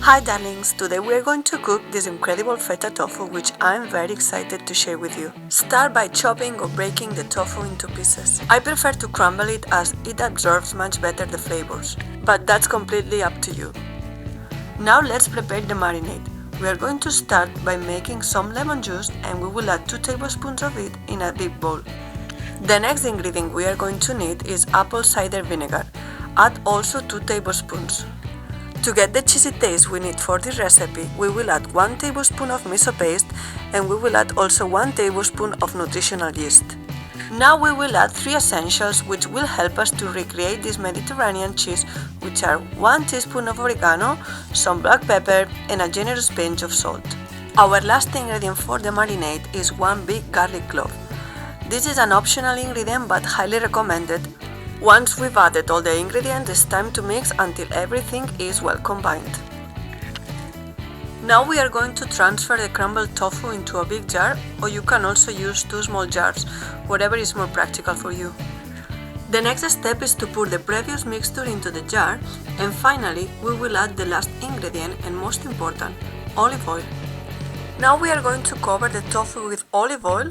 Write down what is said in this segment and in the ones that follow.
Hi darlings, today we are going to cook this incredible feta tofu which I am very excited to share with you. Start by chopping or breaking the tofu into pieces. I prefer to crumble it as it absorbs much better the flavors, but that's completely up to you. Now let's prepare the marinade. We are going to start by making some lemon juice and we will add 2 tablespoons of it in a big bowl. The next ingredient we are going to need is apple cider vinegar. Add also 2 tablespoons. To get the cheesy taste we need for this recipe, we will add 1 tablespoon of miso paste and we will add also 1 tablespoon of nutritional yeast. Now we will add 3 essentials which will help us to recreate this Mediterranean cheese, which are 1 teaspoon of oregano, some black pepper and a generous pinch of salt. Our last ingredient for the marinade is 1 big garlic clove. This is an optional ingredient but highly recommended. Once we've added all the ingredients, it's time to mix until everything is well combined. Now we are going to transfer the crumbled tofu into a big jar, or you can also use 2 small jars, whatever is more practical for you. The next step is to pour the previous mixture into the jar, and finally we will add the last ingredient and most important, olive oil. Now we are going to cover the tofu with olive oil,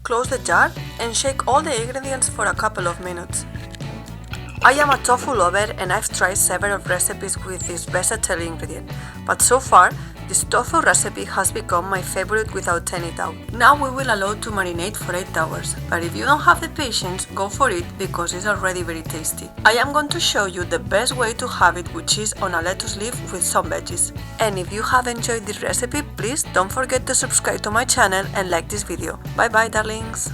close the jar and shake all the ingredients for a couple of minutes. I am a tofu lover and I've tried several recipes with this versatile ingredient, but so far this tofu recipe has become my favorite without any doubt. Now we will allow it to marinate for 8 hours, but if you don't have the patience, go for it because it's already very tasty. I am going to show you the best way to have it, which is on a lettuce leaf with some veggies. And if you have enjoyed this recipe, please don't forget to subscribe to my channel and like this video. Bye bye darlings!